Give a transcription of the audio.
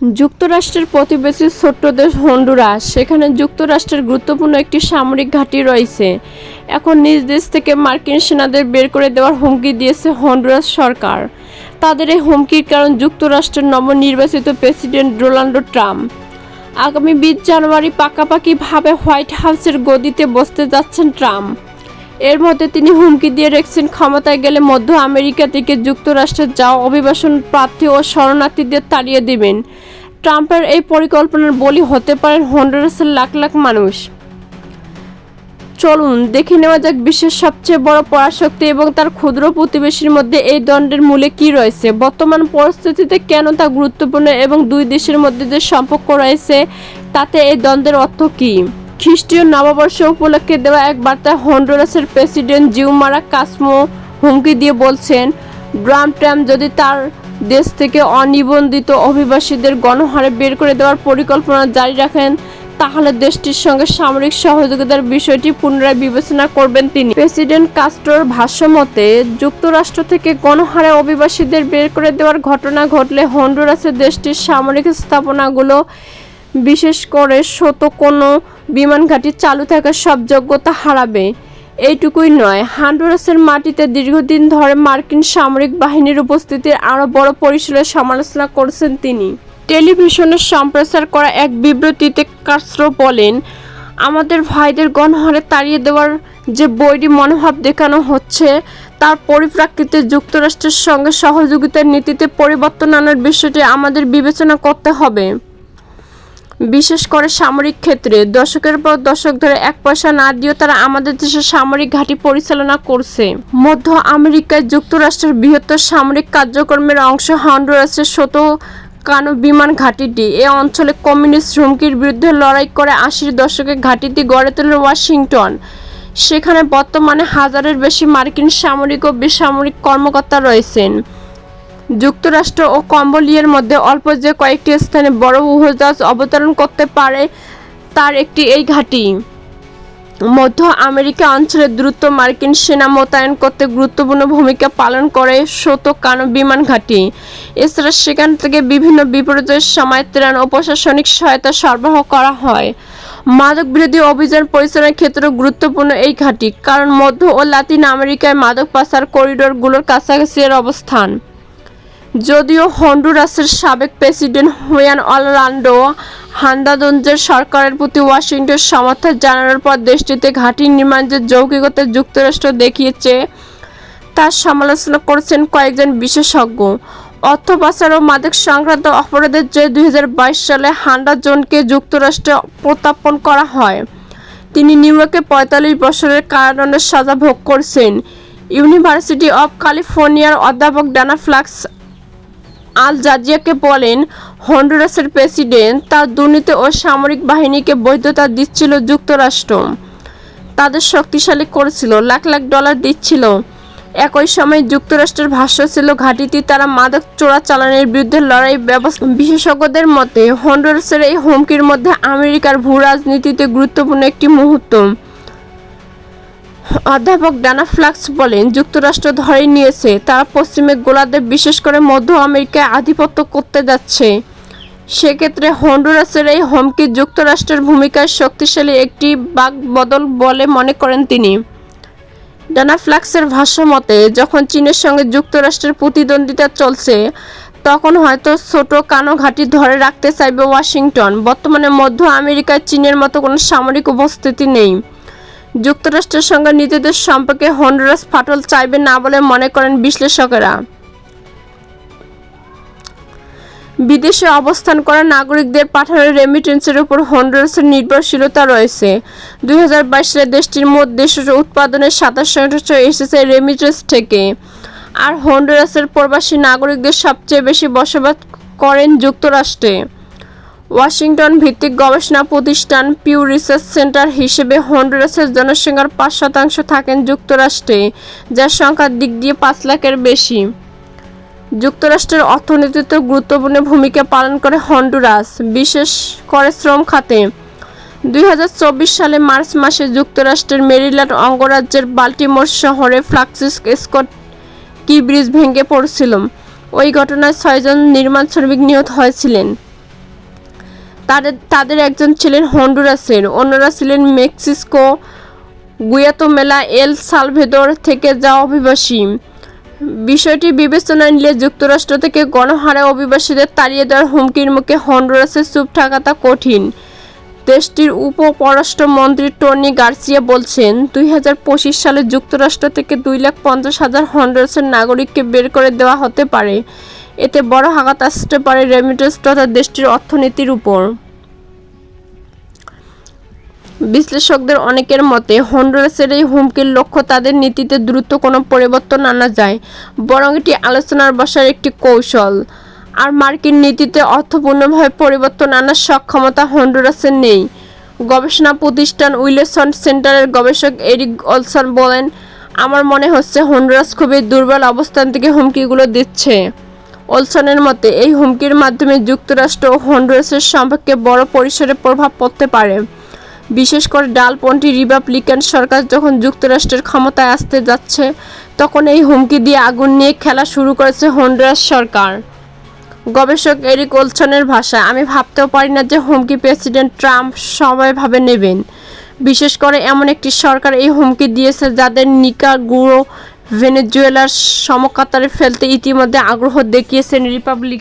যুক্তরাষ্ট্রের প্রতিবেশী ছোট্ট দেশ হন্ডুরাস, সেখানে যুক্তরাষ্ট্রের গুরুত্বপূর্ণ একটি সামরিক ঘাঁটি রয়েছে। এখন নিজ দেশ থেকে মার্কিন সেনাদের বের করে দেওয়ার হুমকি দিয়েছে হন্ডুরাস সরকার। তাদের এই হুমকির কারণ যুক্তরাষ্ট্রের নবনির্বাচিত প্রেসিডেন্ট ডোনাল্ড ট্রাম্প। আগামী 20 জানুয়ারি পাকাপাকিভাবে হোয়াইট হাউসের গদিতে বসতে যাচ্ছেন ট্রাম্প। এর মধ্যে তিনি হুমকি দিয়ে রেখেছেন, ক্ষমতায় গেলে মধ্য আমেরিকা থেকে যুক্তরাষ্ট্রে যাওয়া অভিবাসন প্রার্থী ও শরণার্থীদের তাড়িয়ে দেবেন। ট্রাম্পের এই পরিকল্পনার বলি হতে পারেন হন্ডুরাসের লাখ লাখ মানুষ। চলুন দেখে নেওয়া যাক বিশ্বের সবচেয়ে বড় পরাশক্তি এবং তার ক্ষুদ্র প্রতিবেশীর মধ্যে এই দ্বন্দ্বের মূলে কি রয়েছে, বর্তমান পরিস্থিতিতে কেন তা গুরুত্বপূর্ণ এবং দুই দেশের মধ্যে যে সম্পর্ক রয়েছে তাতে এই দ্বন্দ্বের অর্থ কী। খ্রিস্টীয় নববর্ষ উপলক্ষে দেওয়া এক বার্তায় হন্ডুরাসের প্রেসিডেন্ট জিউমারা কাসমো হুমকি দিয়ে বলছেন, ডোনাল্ড ট্রাম্প যদি তার দেশ থেকে অনিবন্ধিত অভিবাসীদের গণহারে বের করে দেওয়ার পরিকল্পনা জারি রাখেন, তাহলে দেশটির সঙ্গে সামরিক সহযোগিতার বিষয়টি পুনরায় বিবেচনা করবেন তিনি। প্রেসিডেন্ট কাস্ট্রোর ভাষ্যমতে, যুক্তরাষ্ট্র থেকে গণহারে অভিবাসীদের বের করে দেওয়ার ঘটনা ঘটলে হন্ডুরাসের দেশটির সামরিক স্থাপনাগুলো, বিশেষ করে কোনো বিমান ঘাঁটি চালু থাকার সব যোগ্যতা হারাবে। এইটুকুই নয়, হন্ডুরাসের মাটিতে দীর্ঘদিন ধরে মার্কিন সামরিক বাহিনীর উপস্থিতির আরও বড় পরিসরে সমালোচনা করেছেন তিনি। টেলিভিশনে সম্প্রচার করা এক বিবৃতিতে কাস্ট্রো বলেন, আমাদের ভাইদের গণহারে তাড়িয়ে দেওয়ার যে বৈরী মনোভাব দেখানো হচ্ছে তার পরিপ্রেক্ষিতে যুক্তরাষ্ট্রের সঙ্গে সহযোগিতার নীতিতে পরিবর্তন আনার বিষয়টি আমাদের বিবেচনা করতে হবে। বিশেষ করে সামরিক ক্ষেত্রে দশকের পর দশক ধরে এক পয়সা না দিয়েও তারা আমাদের দেশের সামরিক ঘাঁটি পরিচালনা করছে। মধ্য আমেরিকায় যুক্তরাষ্ট্রের বৃহত্তর সামরিক কার্যক্রমের অংশ হন্ডুরাসের কানো বিমান ঘাঁটিটি। এ অঞ্চলে কমিউনিস্ট হুমকির বিরুদ্ধে লড়াই করে 80-এর দশকে ঘাঁটিটি গড়ে তোলে ওয়াশিংটন। সেখানে বর্তমানে 1000-এর বেশি মার্কিন সামরিক ও বেসামরিক কর্মকর্তা রয়েছেন। যুক্তরাষ্ট্র ও কম্বোডিয়ার মধ্যে অল্প যে কয়েকটি স্থানে বড় উড়োজাহাজ অবতরণ করতে পারে তার একটি এই ঘাঁটি। মধ্য আমেরিকা অঞ্চলে দ্রুত মার্কিন সেনা মোতায়েন করতে গুরুত্বপূর্ণ ভূমিকা পালন করে কানো বিমান ঘাঁটি। এছাড়া সেখান থেকে বিভিন্ন বিপর্যয়ের সময় ত্রাণ ও প্রশাসনিক সহায়তা সরবরাহ করা হয়। মাদক বিরোধী অভিযান পরিচালনার ক্ষেত্রেও গুরুত্বপূর্ণ এই ঘাঁটি, কারণ মধ্য ও লাতিন আমেরিকায় মাদক পাচার করিডোরগুলোর কাছাকাছি এর অবস্থান। যদিও হন্ডুরাসের সাবেক প্রেসিডেন্ট হুয়ান অরল্যান্ডো হার্নান্দেজের সরকারের প্রতি ওয়াশিংটন সমর্থন জানানোর পর দেশটিতে ঘাঁটি নির্মাণের যে যৌক্তিকতা যুক্তরাষ্ট্র দেখিয়েছে তার সমালোচনা করেছেন কয়েকজন বিশেষজ্ঞ। অর্থ পাচার ও মাদক সংক্রান্ত অপরাধের জন্য 2022 সালে হার্নান্দেজকে যুক্তরাষ্ট্রে প্রত্যর্পণ করা হয়। তিনি নিউ ইয়র্কে 45 বছরের কারাদণ্ডের সাজা ভোগ করেছেন। ইউনিভার্সিটি অব ক্যালিফোর্নিয়ার অধ্যাপক ডানা ফ্লাক্স আল জাজিরাকে বলেন, হন্ডুরাসের প্রেসিডেন্ট তার দুর্নীতি ও সামরিক বাহিনীকে বৈধতা দিচ্ছিল, যুক্তরাষ্ট্র তাদের শক্তিশালী করেছিল, লাখ লাখ ডলার দিচ্ছিল। একই সময় যুক্তরাষ্ট্রের ভাষ্য ছিল ঘাঁটিটি তারা মাদক চোরাচালানের বিরুদ্ধে লড়াই ব্যবস্থা। বিশেষজ্ঞদের মতে হন্ডুরাসের এই হুমকির মধ্যে আমেরিকার ভূ রাজনীতিতে গুরুত্বপূর্ণ একটি মুহূর্ত। অধ্যাপক ডানা ফ্লাক্স বলেন, যুক্তরাষ্ট্র ধরে নিয়েছে তারা পশ্চিমে গোলাদের বিশেষ করে মধ্য আমেরিকায় আধিপত্য করতে যাচ্ছে। সেক্ষেত্রে হন্ডুরাসের এই হুমকি যুক্তরাষ্ট্রের ভূমিকায় শক্তিশালী একটি বাকবদল বলে মনে করেন তিনি। ডানা ফ্লাক্সের ভাষ্যমতে, যখন চীনের সঙ্গে যুক্তরাষ্ট্রের প্রতিদ্বন্দ্বিতা চলছে তখন হয়তো কানো ঘাঁটি ধরে রাখতে চাইবে ওয়াশিংটন। বর্তমানে মধ্য আমেরিকায় চীনের মতো কোনো সামরিক উপস্থিতি নেই। যুক্তরাষ্ট্রের সঙ্গে নিজেদের সম্পর্কে হন্ডুরাস ফাটল চাইবে না বলে মনে করেন বিশ্লেষকেরা। বিদেশে অবস্থান করা নাগরিকদের পাঠানো রেমিটেন্সের উপর হন্ডুরাসের নির্ভরশীলতা রয়েছে। 2022 সালে দেশটির মোট দেশজ উৎপাদনের 27% এসেছে রেমিটেন্স থেকে। আর হন্ডুরাসের প্রবাসী নাগরিকদের সবচেয়ে বেশি বসবাস করেন যুক্তরাষ্ট্রে। ওয়াশিংটন ভিত্তিক গবেষণা প্রতিষ্ঠান পিউ রিসার্চ সেন্টার হিসেবে হন্ডুরাসের জনসংখ্যার 5% থাকেন যুক্তরাষ্ট্রে, যার সংখ্যার দিক দিয়ে 5 লাখের বেশি। যুক্তরাষ্ট্রের অর্থনীতিতে গুরুত্বপূর্ণ ভূমিকা পালন করে হন্ডুরাস, বিশেষ করে শ্রম খাতে। 2024 সালে মার্চ মাসে যুক্তরাষ্ট্রের মেরিল্যান্ড অঙ্গরাজ্যের বাল্টিমোর শহরে ফ্রান্সিস স্কট কি ব্রিজ ভেঙে পড়েছিল। ওই ঘটনায় 6 জন নির্মাণ শ্রমিক নিহত হয়েছিলেন। তাদের একজন ছিলেন হন্ডুরাসের, অন্যরা ছিলেন মেক্সিকো, গুয়াতেমালা, এল সালভেদর থেকে যাওয়া অভিবাসী। বিষয়টি বিবেচনায় নিলে যুক্তরাষ্ট্র থেকে গণহারে অভিবাসীদের তাড়িয়ে দেওয়ার হুমকির মুখে হন্ডুরাসের চুপ থাকাটা কঠিন। দেশটির উপ-পররাষ্ট্রমন্ত্রী টনি গার্সিয়া বলছেন, 2025 সালে যুক্তরাষ্ট্র থেকে 2,50,000 হন্ডুরাসের নাগরিককে বের করে দেওয়া হতে পারে। এতে বড় আঘাত আসতে পারে রেমিটেন্স তথা দেশটির অর্থনীতির উপর। বিশ্লেষকদের অনেকের মতে, হন্ডুরাসের এই হুমকির লক্ষ্য তাদের নীতিতে দ্রুত কোনো পরিবর্তন আনা যায়, বরং এটি আলোচনার বসার একটি কৌশল। আর মার্কিন নীতিতে অর্থপূর্ণভাবে পরিবর্তন আনার সক্ষমতা হন্ডুরাসের নেই। গবেষণা প্রতিষ্ঠান উইলসন সেন্টারের গবেষক এরিক ওলসন বলেন, আমার মনে হচ্ছে হন্ডুরাস খুবই দুর্বল অবস্থান থেকে হুমকিগুলো দিচ্ছে। ওলসনের মতে, এই হুমকির মাধ্যমে যুক্তরাষ্ট্র ও হন্ডুরাসের সম্পর্কে বড় পরিসরে প্রভাব পড়তে পারে। বিশেষ করে ডালপন্থী রিপাবলিকান সরকার যখন যুক্তরাষ্ট্রের ক্ষমতায় আসতে যাচ্ছে, তখন এই হুমকি দিয়ে আগুন নিয়ে খেলা শুরু করেছে হন্ডুরাস সরকার। গবেষক এরিক ওলসনের ভাষায়, আমি ভাবতেও পারি না যে হুমকি প্রেসিডেন্ট ট্রাম্প সবাইভাবে নেবেন। বিশেষ করে এমন একটি সরকার এই হুমকি দিয়েছে যাদের নিকারাগুয়া, ভেনেজুয়েলার সমকাতারে ফেলতে ইতিমধ্যে আগ্রহ দেখিয়েছেন রিপাবলিক